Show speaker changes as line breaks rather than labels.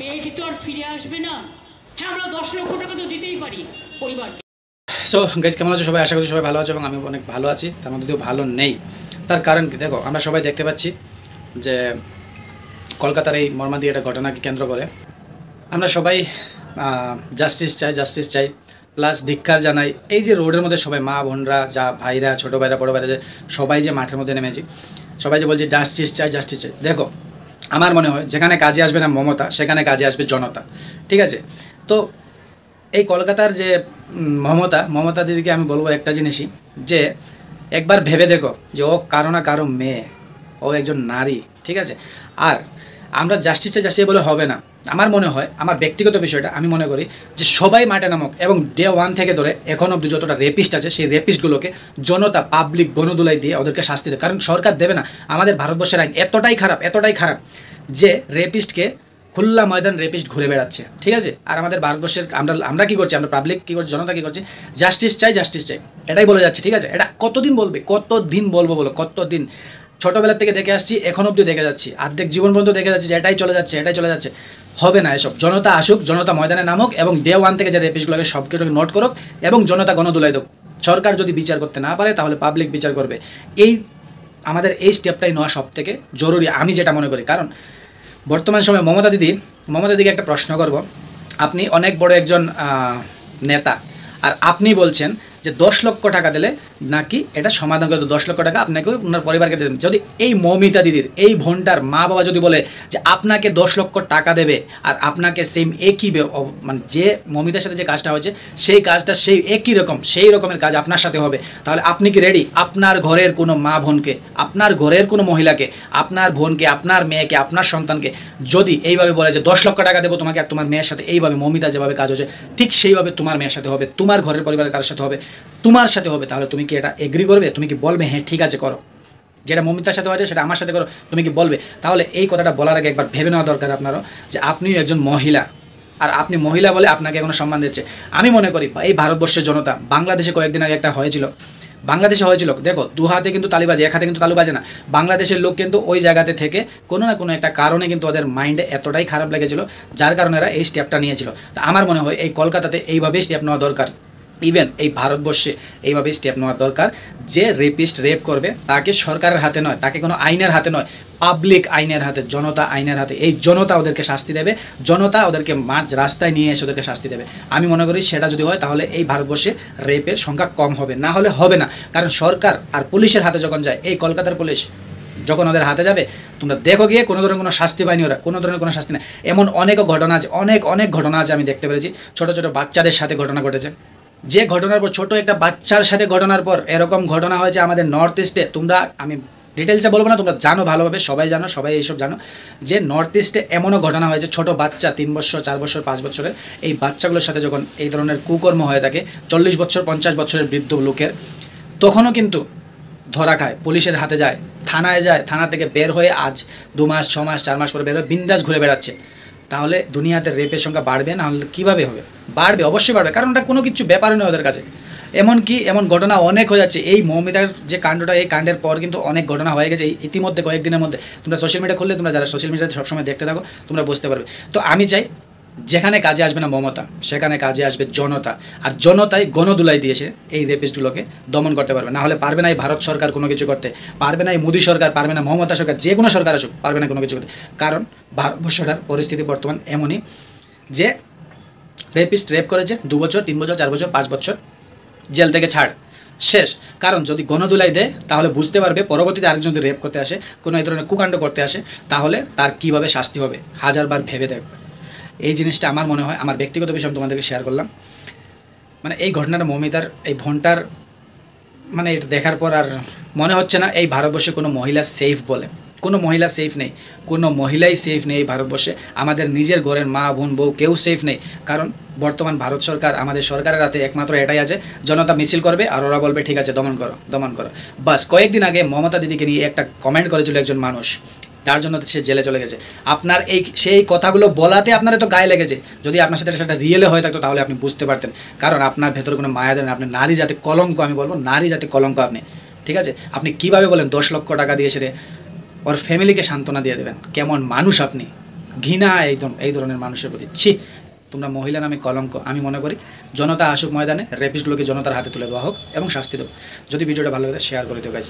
মেয়েটি তো আর ফিরে আসবে না। হ্যাঁ, আমরা 10 লক্ষ টাকা তো দিতেই পারি পরিবারকে।
সো গাইজ, কেমন আছো সবাই? আশা করি সবাই ভালো আছো এবং আমি অনেক ভালো আছি। তার মধ্যে যদিও ভালো নেই, তার কারণ কি দেখো, আমরা সবাই দেখতে পাচ্ছি যে কলকাতার এই মর্মান্তিক একটা ঘটনাকে কেন্দ্র করে আমরা সবাই জাস্টিস চাই প্লাস ধিক্কার জানাই। এই যে রোডের মধ্যে সবাই মা বোনরা, যা ভাইরা, ছোটো ভাইরা, বড়ো ভাইরা, যে সবাই যে মাঠের মধ্যে নেমেছি, সবাই যে বলছি জাস্টিস চাই। দেখো, আমার মনে হয় যেখানে কাজে আসবে না মমতা, সেখানে কাজে আসবে জনতা। ঠিক আছে? তো এই কলকাতার যে মমতা দিদিকে আমি বলবো একটা জিনিসই, যে একবার ভেবে দেখো যে ও কারো না কারো মেয়ে, ও একজন নারী। ঠিক আছে? আর আমরা জাস্টিস বলে হবে না। আমার মনে হয়, আমার ব্যক্তিগত বিষয়টা আমি মনে করি যে সবাই মাঠে নামক এবং ডে 1 থেকে ধরে এখন অবধি যতটা রেপিস্ট আছে, সেই রেপিস্টগুলোকে জনতা পাবলিক গণদুলাই দিয়ে ওদেরকে শাস্তি দেয়। কারণ সরকার দেবে না। আমাদের ভারতবর্ষের আইন এতটাই খারাপ যে রেপিস্টকে খোলা ময়দান রেপিস্ট ঘুরে বেড়াচ্ছে। ঠিক আছে? আর আমাদের ভারতবর্ষের আমরা কী করছি, আমরা পাবলিক কী করছি, জনতা কী করছি, জাস্টিস চাই, এটাই বলে যাচ্ছে। ঠিক আছে? এটা কতদিন বলবো বলো? কতদিন? ছোটোবেলার থেকে দেখে আসছি, এখন অবধি দেখে যাচ্ছি, অর্ধেক জীবন পর্যন্ত দেখে যাচ্ছি যে এটাই চলে যাচ্ছে। হবে না এসব। জনতা আসুক, জনতা ময়দানে নামুক এবং ডে 1 থেকে যে রেপিস্টগুলোকে সব কিছুকে নোট করুক এবং জনতা গণদুলাই দেখ। সরকার যদি বিচার করতে না পারে তাহলে পাবলিক বিচার করবে। আমাদের এই স্টেপটাই নেওয়া সব থেকে জরুরি, আমি যেটা মনে করি। কারণ বর্তমান সময়ে মমতা দিদিকে একটা প্রশ্ন করব। আপনি অনেক বড় একজন নেতা, আর আপনি বলছেন যে 10 লক্ষ টাকা দিলে নাকি এটা সমাধান করে, 10 লক্ষ টাকা আপনাকে ওনার পরিবারকে দেবেন। যদি এই মৌমিতা দিদির, এই বোনটার মা বাবা যদি বলে যে আপনাকে 10 লক্ষ টাকা দেবে, আর আপনাকে সেম একই মানে যে মৌমিতার সাথে যে কাজটা হয়েছে সেই কাজটা সেই একই রকম, সেই রকমের কাজ আপনার সাথে হবে, তাহলে আপনি কি রেডি? আপনার ঘরের কোনো মা বোনকে, আপনার ঘরের কোনো মহিলাকে, আপনার বোনকে, আপনার মেয়েকে, আপনার সন্তানকে যদি এইভাবে বলে যে 10 লক্ষ টাকা দেবো তোমাকে, আর তোমার মেয়ের সাথে এইভাবে মৌমিতা যেভাবে কাজ হচ্ছে ঠিক সেইভাবে তোমার মেয়ের সাথে হবে, তোমার ঘরের পরিবারের কারোর সাথে হবে, তোমার সাথে হবে, তাহলে তুমি কি এটা এগ্রি করবে? তুমি কি বলবে হ্যাঁ ঠিক আছে করো? যেটা মমিতার সাথে হয়েছে সেটা আমার সাথে করো, তুমি কি বলবে? তাহলে এই কথাটা বলার আগে একবার ভেবে নেওয়া দরকার আপনারও, যে আপনিও একজন মহিলা, আর আপনি মহিলা বলে আপনাকে কোনো সম্মান দিচ্ছে। আমি মনে করি এই ভারতবর্ষের জনতা, বাংলাদেশে কয়েকদিন আগে একটা হয়েছিল, দেখো, দু হাতে কিন্তু তালি বাজে, এক হাতে কিন্তু তালু বাজে না। বাংলাদেশের লোক কিন্তু ওই জায়গাতে থেকে কোনো না কোনো একটা কারণে কিন্তু ওদের মাইন্ডে এতটাই খারাপ লেগেছিল, যার কারণে এরা এই স্টেপটা নিয়েছিল। তা আমার মনে হয় এই কলকাতাতে এইভাবেই স্টেপ নেওয়া দরকার, ইভেন এই ভারতবর্ষে এইভাবেই স্টেপ নেওয়া দরকার। যে রেপিস্ট রেপ করবে তাকে সরকারের হাতে নয়, তাকে কোনো আইনের হাতে নয়, পাবলিক আইনের হাতে, জনতা আইনের হাতে। এই জনতা ওদেরকে শাস্তি দেবে, জনতা ওদেরকে মাঝ রাস্তায় নিয়ে এসে ওদেরকে শাস্তি দেবে। আমি মনে করি সেটা যদি হয় তাহলে এই ভারতবর্ষে রেপের সংখ্যা কম হবে, না হলে হবে না। কারণ সরকার আর পুলিশের হাতে যখন যায়, এই কলকাতার পুলিশ যখন ওদের হাতে যাবে, তোমরা দেখো গিয়ে কোনো ধরনের কোনো শাস্তি পায়নি ওরা, কোনো ধরনের কোনো শাস্তি নেই। এমন অনেক ঘটনা আছে, অনেক ঘটনা আছে, আমি দেখতে পেরেছি। ছোটো ছোটো বাচ্চাদের সাথে ঘটনা ঘটেছে, যে ঘটনার পর, ছোট একটা বাচ্চার সাথে ঘটনার পর এরকম ঘটনা হয়েছে আমাদের নর্থ ইস্টে। আমি ডিটেলসে বলবো না, তোমরা জানো ভালোভাবে, সবাই এইসব জানো যে নর্থ ইস্টে এমনও ঘটনা হয়েছে, ছোট বাচ্চা 3 বছর, 4 বছর, 5 বছরের এই বাচ্চাগুলোর সাথে যখন এই ধরনের কুকর্ম হয়ে থাকে, 40 বছর, 50 বছরের বৃদ্ধ লোকের, তখনও কিন্তু ধরা খায়, পুলিশের হাতে যায়, থানায় যায়, থানা থেকে বের হয়ে আজ 2 মাস, 6 মাস, 4 মাস পরে বের হয়ে বিন্দাস ঘুরে বেড়াচ্ছে। তাহলে দুনিয়াতে রেপের সংখ্যা বাড়বে না? হলে কীভাবে হবে? বাড়বে, অবশ্যই বাড়বে, কারণ ওটা কোনো কিছু ব্যাপার নয় ওদের কাছে। এমন ঘটনা অনেক হয়ে যাচ্ছে। এই মৌমিতার যে কাণ্ডটা, এই কাণ্ডের পর কিন্তু অনেক ঘটনা হয়ে গেছে ইতিমধ্যে, কয়েকদিনের মধ্যে। তোমরা সোশ্যাল মিডিয়া খুললে, তোমরা যারা সোশ্যাল মিডিয়াতে সবসময় দেখতে থাকো, তোমরা বুঝতে পারবে। তো আমি চাই যেখানে কাজে আসবে না মমতা, সেখানে কাজে আসবে জনতা, আর জনতাই গণদুলাই দিয়েছে এই রেপিস্টগুলোকে দমন করতে পারবে। না হলে পারবে না এই ভারত সরকার কোনো কিছু করতে, পারবে না এই মোদী সরকার, পারবে না মমতা সরকার, যে কোনো সরকার আসুক, পারবে না কোনো কিছু করতে। কারণ ভারতবর্ষটার পরিস্থিতি বর্তমান এমনই যে রেপিস্ট রেপ করেছে 2 বছর, 3 বছর, 4 বছর, 5 বছর জেল থেকে ছাড়, শেষ। কারণ যদি গণদুলাই দেয় তাহলে বুঝতে পারবে পরবর্তীতে আরেকজন যদি রেপ করতে আসে, কোনো এই ধরনের কুকাণ্ড করতে আসে, তাহলে তার কীভাবে শাস্তি হবে 1000 বার ভেবে দেখবে। এই জিনিসটা আমার মনে হয়, আমার ব্যক্তিগত বিষয় আমি তোমাদেরকে শেয়ার করলাম। মানে এই ঘটনাটা মৌমিতার, এই বোনটার, মানে এটা দেখার পর আর মনে হচ্ছে না এই ভারতবর্ষে কোনো মহিলা সেফ বলে। কোনো মহিলা সেফ নেই, কোনো মহিলাই সেফ নেই এই ভারতবর্ষে। আমাদের নিজের ঘরের মা, বোন, বউ কেউ সেফ নেই। কারণ বর্তমান ভারত সরকার, আমাদের সরকারের হাতে একমাত্র এটাই আছে, জনতা মিছিল করবে আর ওরা বলবে ঠিক আছে দমন করো। বাস। কয়েকদিন আগে মমতা দিদিকে নিয়ে একটা কমেন্ট করেছিল একজন মানুষ, তার জন্য সে জেলে চলে গেছে। আপনার সেই কথাগুলো বলাতে আপনার তো গায়ে লেগেছে। যদি আপনার সাথে সেটা রিয়েলে হয়ে থাকতো তাহলে আপনি বুঝতে পারতেন। কারণ আপনার ভেতরে কোনো মায়া দেন, আপনি নারী জাতি কলঙ্ক, আমি বলবো নারী জাতি কলঙ্ক আপনি। ঠিক আছে? আপনি কীভাবে বলেন 10 লক্ষ টাকা দিয়েছে রে, ওর ফ্যামিলিকে সান্ত্বনা দিয়ে দেবেন? কেমন মানুষ আপনি? ঘৃণা এই ধরনের মানুষের প্রতি। ছি, তোমরা মহিলা নামে কলঙ্ক। আমি মনে করি জনতা আসুক ময়দানে, রেপিস্টগুলোকে জনতার হাতে তুলে দেওয়া হোক এবং শাস্তি দেবো। যদি ভিডিওটা ভালো লাগে শেয়ার করে দিও গাইজ।